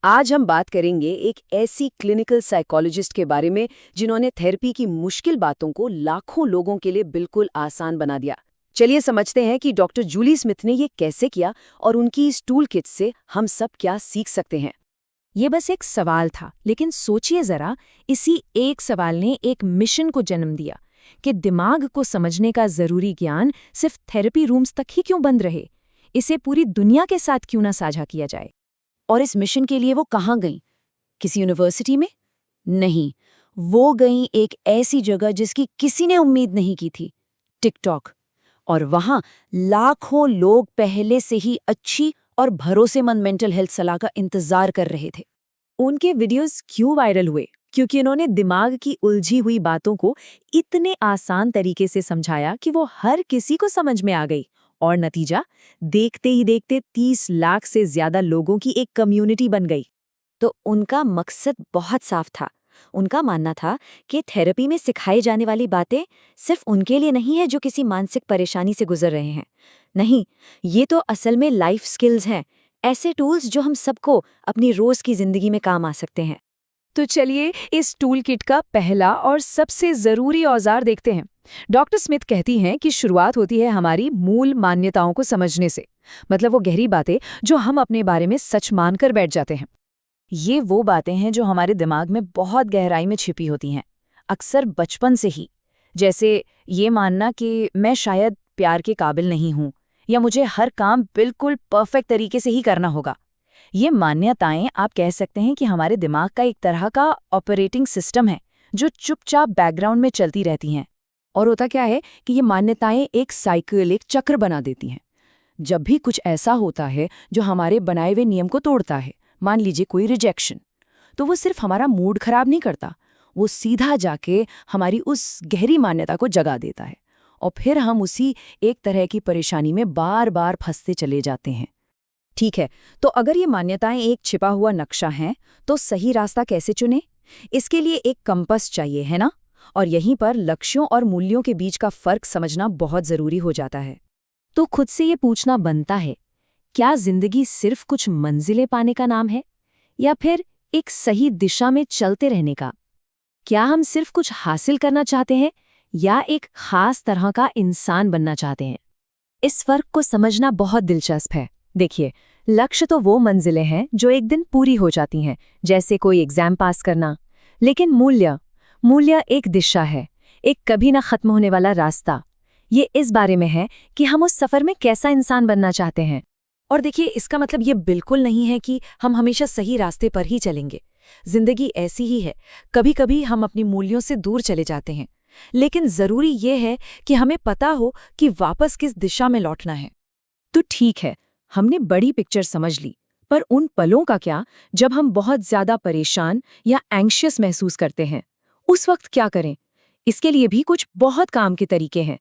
आज हम बात करेंगे एक ऐसी क्लिनिकल साइकोलॉजिस्ट के बारे में जिन्होंने थेरेपी की मुश्किल बातों को लाखों लोगों के लिए बिल्कुल आसान बना दिया। चलिए समझते हैं कि डॉक्टर जूली स्मिथ ने ये कैसे किया और उनकी इस टूल किट से हम सब क्या सीख सकते हैं। ये बस एक सवाल था, लेकिन सोचिए जरा, इसी एक सवाल ने एक मिशन को जन्म दिया कि दिमाग को समझने का जरूरी ज्ञान सिर्फ थेरेपी रूम्स तक ही क्यों बंद रहे, इसे पूरी दुनिया के साथ क्यों ना साझा किया जाए। और इस मिशन के लिए वो कहाँ गईं? किसी यूनिवर्सिटी में? नहीं, वो गईं एक ऐसी जगह जिसकी किसी ने उम्मीद नहीं की थी, टिकटॉक। और वहां लाखों लोग पहले से ही अच्छी और भरोसेमंद मेंटल हेल्थ सलाह का इंतजार कर रहे थे। उनके वीडियोस क्यों वायरल हुए? क्योंकि उन्होंने दिमाग की उलझी हुई बातों को इतने आसान तरीके से समझाया कि वो हर किसी को समझ में आ गई। और नतीजा, देखते ही देखते 30 लाख से ज्यादा लोगों की एक कम्युनिटी बन गई। तो उनका मकसद बहुत साफ था। उनका मानना था कि थेरेपी में सिखाई जाने वाली बातें सिर्फ उनके लिए नहीं है जो किसी मानसिक परेशानी से गुजर रहे हैं। नहीं, ये तो असल में लाइफ स्किल्स हैं, ऐसे टूल्स जो हम सबको अपनी रोज की जिंदगी में काम आ सकते हैं। तो चलिए इस टूल किट का पहला और सबसे जरूरी औजार देखते हैं। डॉक्टर स्मिथ कहती हैं कि शुरुआत होती है हमारी मूल मान्यताओं को समझने से, मतलब वो गहरी बातें जो हम अपने बारे में सच मानकर बैठ जाते हैं। ये वो बातें हैं जो हमारे दिमाग में बहुत गहराई में छिपी होती हैं, अक्सर बचपन से ही। जैसे ये मानना कि मैं शायद प्यार के काबिल नहीं हूं, या मुझे हर काम बिल्कुल परफेक्ट तरीके से ही करना होगा। ये मान्यताएं, आप कह सकते हैं कि हमारे दिमाग का एक तरह का ऑपरेटिंग सिस्टम है जो चुपचाप बैकग्राउंड में चलती रहती हैं। और होता क्या है कि ये मान्यताएं एक साइकिल, एक चक्र बना देती हैं। जब भी कुछ ऐसा होता है जो हमारे बनाए हुए नियम को तोड़ता है, मान लीजिए कोई रिजेक्शन, तो वो सिर्फ हमारा मूड खराब नहीं करता, वो सीधा जाके हमारी उस गहरी मान्यता को जगा देता है। और फिर हम उसी एक तरह की परेशानी में बार बार फंसते चले जाते हैं। ठीक है, तो अगर ये मान्यताएं एक छिपा हुआ नक्शा हैं, तो सही रास्ता कैसे चुनें? इसके लिए एक कंपास चाहिए, है ना? और यहीं पर लक्ष्यों और मूल्यों के बीच का फर्क समझना बहुत जरूरी हो जाता है। तो खुद से ये पूछना बनता है, क्या जिंदगी सिर्फ कुछ मंजिलें पाने का नाम है, या फिर एक सही दिशा में चलते रहने का? क्या हम सिर्फ कुछ हासिल करना चाहते हैं, या एक खास तरह का इंसान बनना चाहते हैं? इस फर्क को समझना बहुत दिलचस्प है। देखिए, लक्ष्य तो वो मंजिलें हैं जो एक दिन पूरी हो जाती हैं, जैसे कोई एग्जाम पास करना। लेकिन मूल्य मूल्य एक दिशा है, एक कभी ना खत्म होने वाला रास्ता। ये इस बारे में है कि हम उस सफर में कैसा इंसान बनना चाहते हैं। और देखिए, इसका मतलब ये बिल्कुल नहीं है कि हम हमेशा सही रास्ते पर ही चलेंगे। जिंदगी ऐसी ही है, कभी कभी हम अपनी मूल्यों से दूर चले जाते हैं। लेकिन जरूरी ये है कि हमें पता हो कि वापस किस दिशा में लौटना है। तो ठीक है, हमने बड़ी पिक्चर समझ ली, पर उन पलों का क्या जब हम बहुत ज्यादा परेशान या एंग्शियस महसूस करते हैं? उस वक्त क्या करें? इसके लिए भी कुछ बहुत काम के तरीके हैं।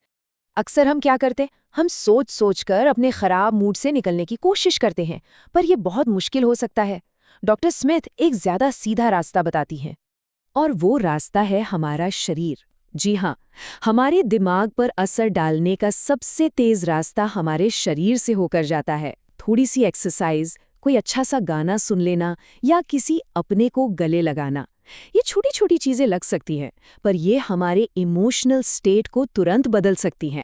अक्सर हम क्या करते? हम सोच सोच कर अपने खराब मूड से निकलने की कोशिश करते हैं, पर यह बहुत मुश्किल हो सकता है। डॉक्टर स्मिथ एक ज्यादा सीधा रास्ता बताती हैं, और वो रास्ता है हमारा शरीर। जी हाँ, हमारे दिमाग पर असर डालने का सबसे तेज रास्ता हमारे शरीर से होकर जाता है। थोड़ी सी एक्सरसाइज, कोई अच्छा सा गाना सुन लेना, या किसी अपने को गले लगाना, ये छोटी छोटी चीजें लग सकती हैं, पर ये हमारे इमोशनल स्टेट को तुरंत बदल सकती हैं।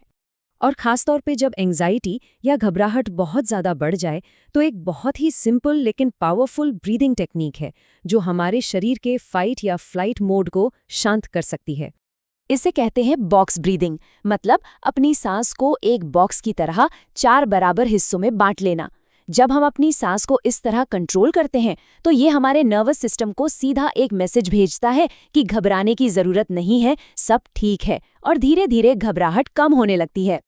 और खासतौर पे जब एंजाइटी या घबराहट बहुत ज़्यादा बढ़ जाए, तो एक बहुत ही सिंपल लेकिन पावरफुल ब्रीदिंग टेक्निक है जो हमारे शरीर के फाइट या फ्लाइट मोड को शांत कर सकती है। इसे कहते हैं बॉक्स ब्रीदिंग, मतलब अपनी सांस को एक बॉक्स की तरह 4 बराबर हिस्सों में बांट लेना। जब हम अपनी सांस को इस तरह कंट्रोल करते हैं, तो ये हमारे नर्वस सिस्टम को सीधा एक मैसेज भेजता है कि घबराने की जरूरत नहीं है, सब ठीक है, और धीरे धीरे घबराहट कम होने लगती है।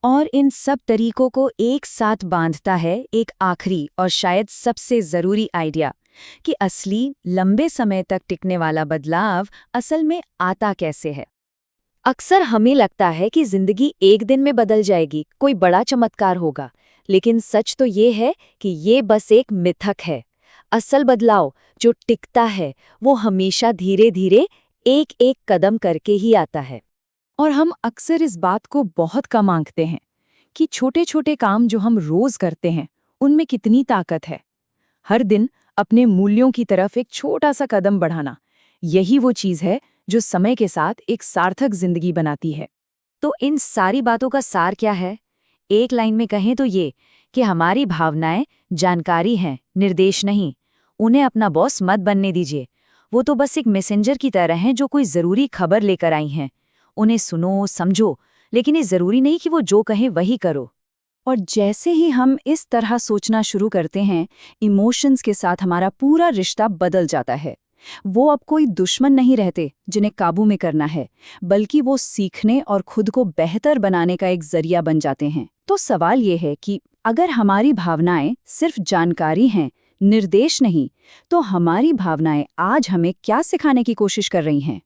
और इन सब तरीकों को एक साथ बांधता है एक आखिरी और शायद सबसे जरूरी आइडिया, कि असली लंबे समय तक टिकने वाला बदलाव असल में आता कैसे है। अक्सर हमें लगता है कि जिंदगी एक दिन में बदल जाएगी, कोई बड़ा चमत्कार होगा, लेकिन सच तो ये है कि ये बस एक मिथक है। असल बदलाव जो टिकता है वो हमेशा धीरे धीरे एक एक कदम करके ही आता है। और हम अक्सर इस बात को बहुत कम आंकते हैं कि छोटे छोटे काम जो हम रोज करते हैं उनमें कितनी ताकत है। हर दिन अपने मूल्यों की तरफ एक छोटा सा कदम बढ़ाना, यही वो चीज है जो समय के साथ एक सार्थक जिंदगी बनाती है। तो इन सारी बातों का सार क्या है? एक लाइन में कहें तो ये कि हमारी भावनाएं जानकारी हैं, निर्देश नहीं। उन्हें अपना बॉस मत बनने दीजिए। वो तो बस एक मैसेंजर की तरह हैं जो कोई ज़रूरी खबर लेकर आई हैं। उन्हें सुनो, समझो, लेकिन ये ज़रूरी नहीं कि वो जो कहें वही करो। और जैसे ही हम इस तरह सोचना शुरू करते हैं, इमोशंस के साथ हमारा पूरा रिश्ता बदल जाता है। वो अब कोई दुश्मन नहीं रहते जिन्हें काबू में करना है, बल्कि वो सीखने और खुद को बेहतर बनाने का एक जरिया बन जाते हैं। तो सवाल ये है कि अगर हमारी भावनाएं सिर्फ जानकारी हैं, निर्देश नहीं, तो हमारी भावनाएं आज हमें क्या सिखाने की कोशिश कर रही हैं?